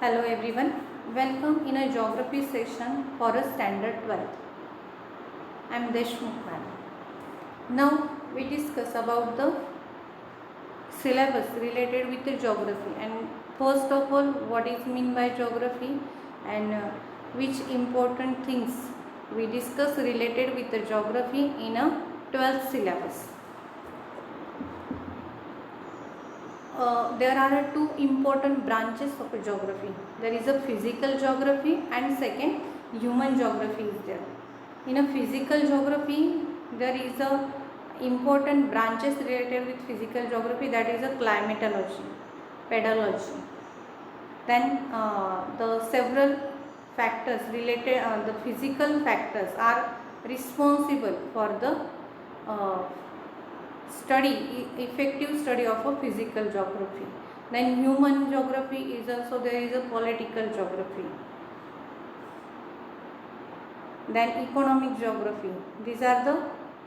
Hello everyone, welcome in a geography session for a standard 12th. I am Deshmukh ma'am. Now we discuss about the syllabus related with the geography, and first of all what is mean by geography and which important things we discuss related with the geography in a 12th syllabus. There are two important branches of geography. There is a physical geography and second human geography is there. In a physical geography, there is a important branches related with physical geography, that is a climatology, pedology. Then the several factors related, the physical factors are responsible for the effective study of a physical geography. Then human geography is also, there is a political geography. Then economic geography. These are the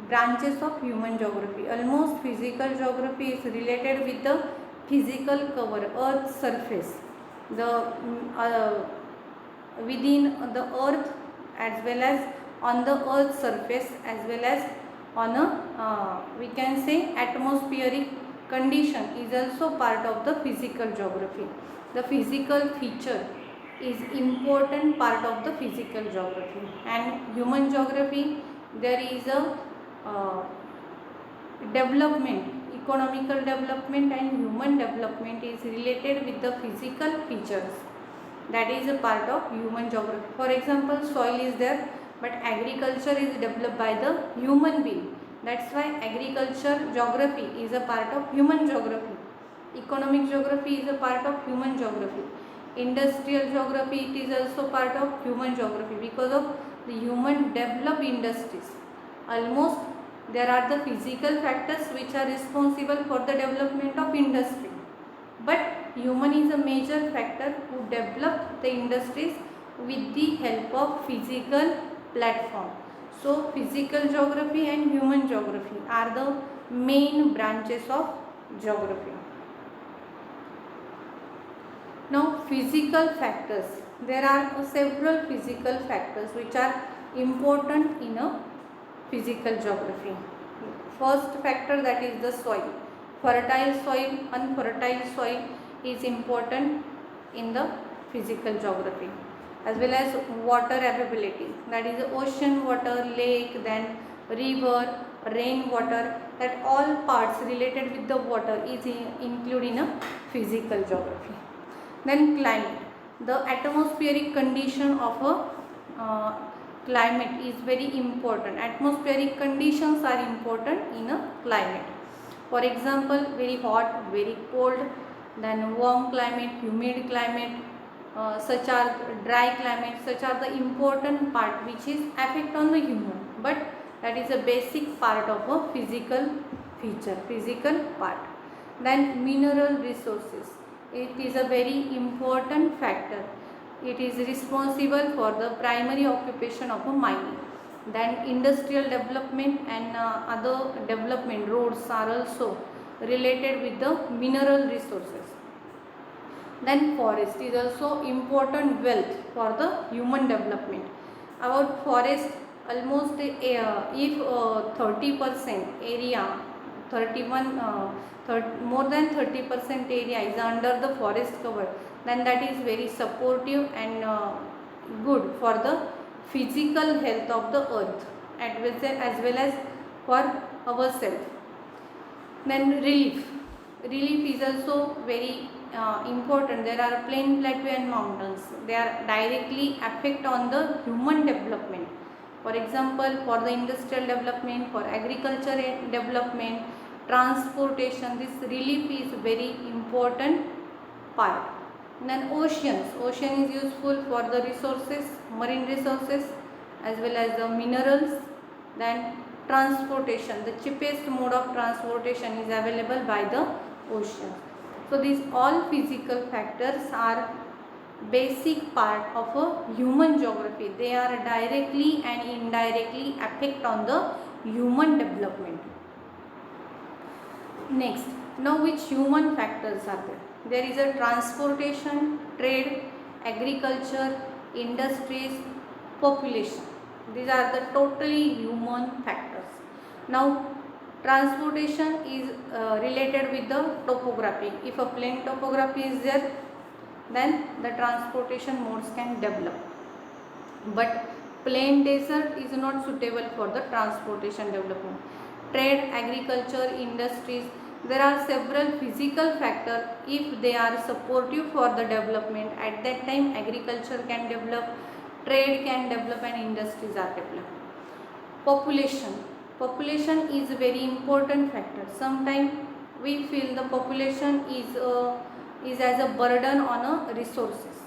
branches of human geography. Almost physical geography is related with the physical cover, earth's surface, the within the earth as well as on the earth's surface, as well as on a we can say atmospheric condition is also part of the physical geography. The physical feature is important part of the physical geography. And human geography, there is a development, economical development and human development is related with the physical features, that is a part of human geography. For example, soil is there, but agriculture is developed by the human being. That's why agriculture geography is a part of human geography. Economic geography is a part of human geography. Industrial geography, it is also part of human geography because of the human developed industries. Almost there are the physical factors which are responsible for the development of industry, but human is a major factor who developed the industries with the help of physical platform. So physical geography and human geography are the main branches of geography. Now physical factors. There are several physical factors which are important in a physical geography. First factor, that is the soil. Fertile soil, unfertile soil is important in the physical geography, as well as water availability, that is ocean water, lake, then river, rainwater, that all parts related with the water is included in a physical geography. Then climate. The atmospheric condition of a climate is very important. Atmospheric conditions are important in a climate. For example, very hot, very cold, then warm climate, humid climate, such are dry climate, such are the important part which is affect on the human, but that is a basic part of a physical feature, physical part. Then mineral resources. It is a very important factor. It is responsible for the primary occupation of a mining. Then industrial development and other development, roads are also related with the mineral resources. Then forest is also important wealth for the human development. About forest, almost if 30% area, 31 more than 30% area is under the forest cover, then that is very supportive and good for the physical health of the earth as well as for ourselves. Then relief. Relief is also very important. There are plain, plateau and mountains. They are directly affect on the human development. For example, for the industrial development, for agriculture development, transportation, this relief is very important part. And then oceans. Ocean is useful for the resources, marine resources as well as the minerals. Then transportation, the cheapest mode of transportation is available by the ocean. So these all physical factors are basic part of a human geography. They are directly and indirectly affect on the human development. Next, now which human factors are there? There is a transportation, trade, agriculture, industries, population. These are the totally human factors. Now transportation is related with the topography. If a plain topography is there, then the transportation modes can develop. But plain desert is not suitable for the transportation development. Trade, agriculture, industries, there are several physical factors. If they are supportive for the development, at that time agriculture can develop, trade can develop, and industries are developed. Population is a very important factor. Sometimes we feel the population is as a burden on a resources.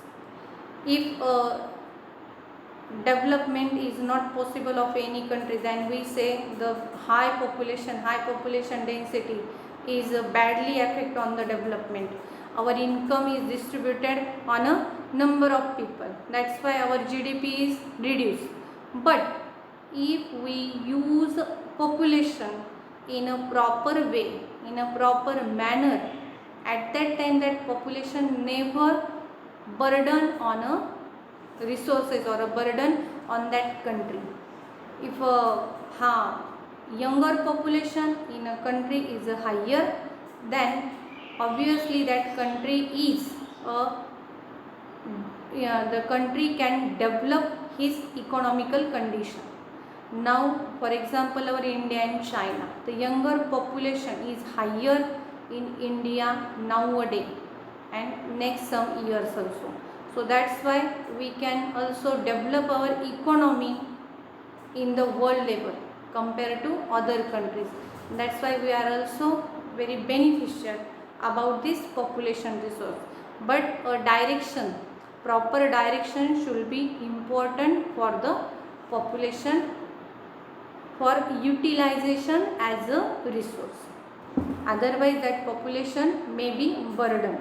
If development is not possible of any country, then we say the high population density is badly affect on the development. Our income is distributed on a number of people, that's why our GDP is reduced. But if we use population in a proper way, in a proper manner, at that time that population never burden on a resources or a burden on that country. If a younger population in a country is higher, then obviously that country is the country can develop his economical condition. Now for example, our India and China, the younger population is higher in India nowadays and next some years also. So that's why we can also develop our economy in the world level compared to other countries. That's why we are also very beneficial about this population resource. But a direction, proper direction should be important for the population for utilization as a resource. Otherwise that population may be burden.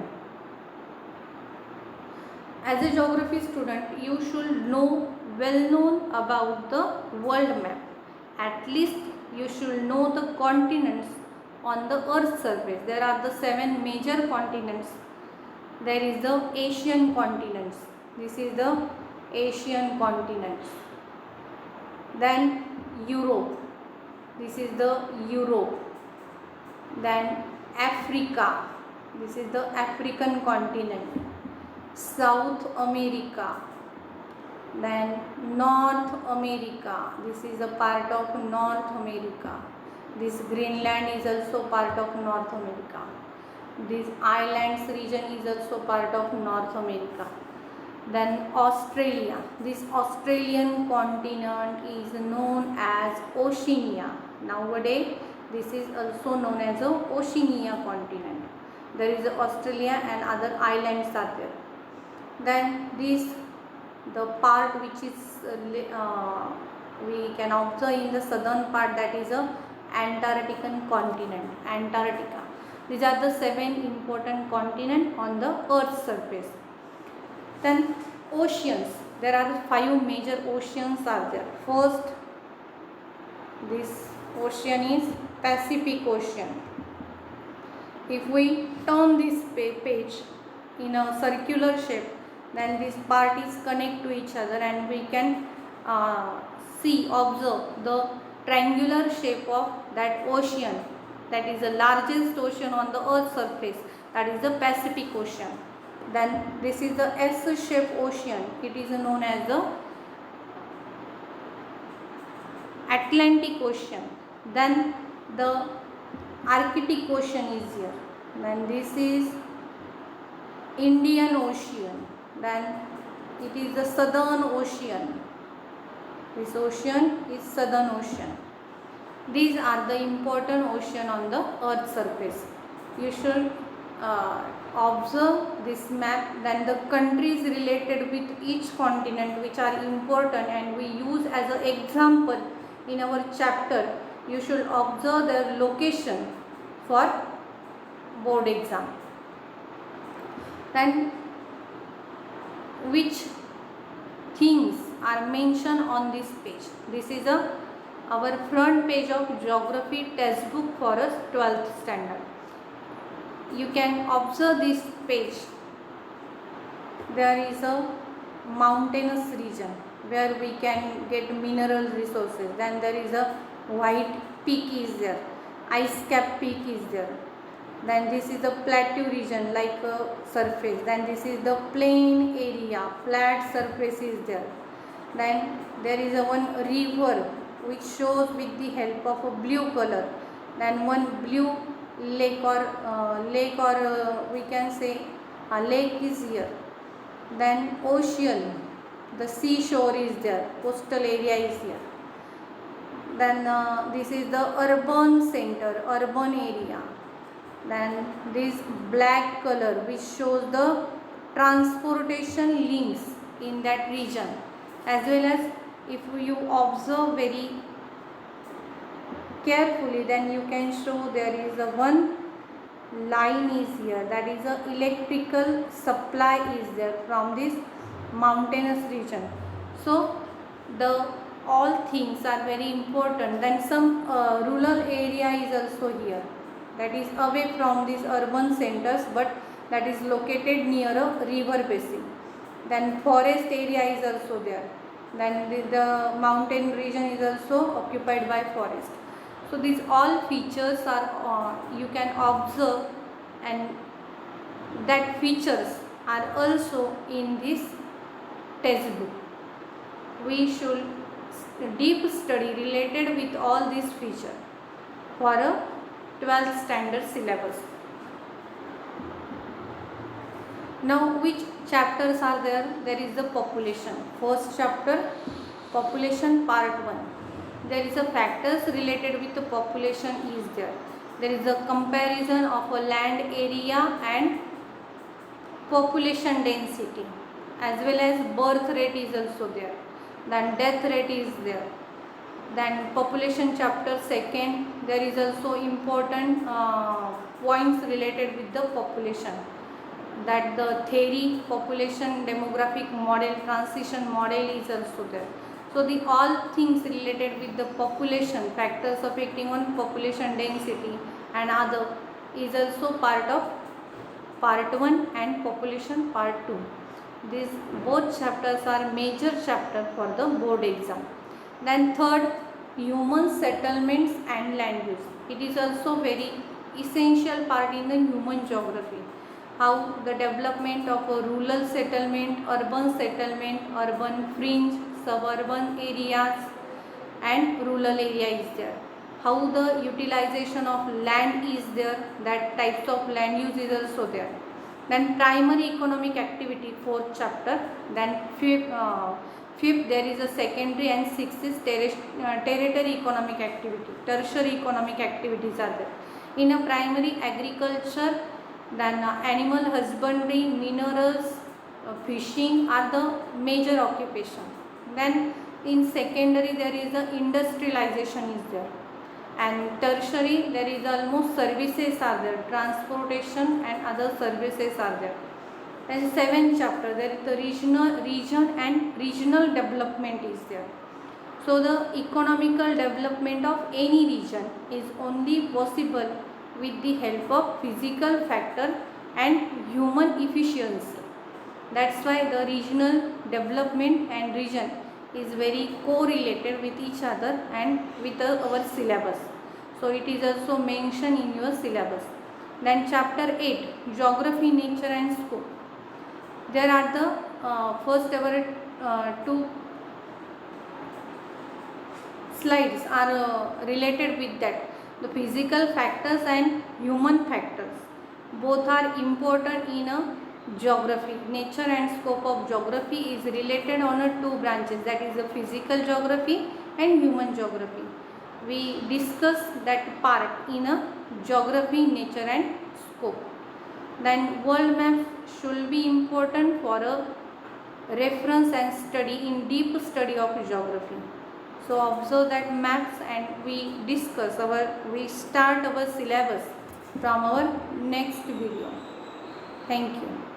As a geography student, you should know about the world map. At least you should know the continents on the earth's surface. There are the 7 major continents. There is the Asian continents. This is the Asian continents. Then Europe. This is the Europe. Then Africa. This is the African continent. South America, then North America, this is a part of North America. This Greenland is also part of North America. This islands region is also part of North America. Then Australia, this Australian continent is known as Oceania. Nowadays this is also known as the Oceania continent. There is Australia and other islands are there. Then this, the part which is we can observe in the southern part, that is a Antarctican continent, Antarctica. These are the 7 important continents on the earth's surface. Then oceans, there are 5 major oceans are there. First, this ocean is Pacific Ocean. If we turn this page in a circular shape, then this part is connect to each other and we can observe the triangular shape of that ocean, that is the largest ocean on the earth's surface, that is the Pacific Ocean. Then this is the S-shaped ocean, it is known as the Atlantic Ocean. Then the Arctic Ocean is here. Then this is Indian Ocean. Then it is the Southern Ocean. This ocean is Southern Ocean. These are the important ocean on the earth's surface. You should observe this map. Then the countries related with each continent which are important and we use as an example in our chapter. You should observe their location for board exam. Then which things are mentioned on this page? This is our front page of geography textbook for us 12th standard. You can observe this page. there is a mountainous region where we can get mineral resources. Then there is a white peak is there, ice cap peak is there. Then this is the plateau region, like a surface. Then this is the plain area, flat surface is there. Then there is a one river which shows with the help of a blue color. Then one blue lake or we can say a lake is here. Then ocean, the seashore is there, coastal area is here. Then this is the urban center, urban area. Then this black color which shows the transportation links in that region, as well as if you observe very carefully, then you can show there is a one line is here, that is a electrical supply is there from this mountainous region. So the all things are very important. Then some rural area is also here, that is away from these urban centers, but that is located near a river basin. Then forest area is also there. Then the mountain region is also occupied by forest. So these all features are you can observe, and that features are also in this textbook. We should deep study related with all these features for a 12th standard syllabus. Now which chapters are there? There is the population. First chapter, population part 1. There is a factors related with the population is there. There is a comparison of a land area and population density, as well as birth rate is also there. Then death rate is there. Then population chapter 2nd, there is also important points related with the population, that the theory, population demographic model, transition model is also there. So the all things related with the population, factors affecting on population density and other is also part of part 1 and population part 2. These both chapters are major chapter for the board exam. Then third, human settlements and land use. It is also very essential part in the human geography. How the development of a rural settlement, urban fringe, suburban areas and rural area is there. How the utilization of land is there, that types of land use is also there. Then primary economic activity, 4th chapter. Then fifth there is a secondary, and 6th is tertiary economic activity, tertiary economic activities are there. In a primary, agriculture, then animal husbandry, minerals, fishing are the major occupation. Then in secondary there is a industrialization is there, and tertiary there is almost services are there, transportation and other services are there. Then 7th chapter, there is the region and regional development is there. So the economical development of any region is only possible with the help of physical factor and human efficiency. That's why the regional development and region is very correlated with each other and with our syllabus. So it is also mentioned in your syllabus. Then chapter 8, geography, nature and scope. There are the first our two slides are related with that. The physical factors and human factors both are important in a geography. Nature and scope of geography is related on a two branches, that is the physical geography and human geography. We discuss that part in a geography, nature and scope. Then world map should be important for a reference and study in deep study of geography. So observe that maps, and we start our syllabus from our next video. Thank you.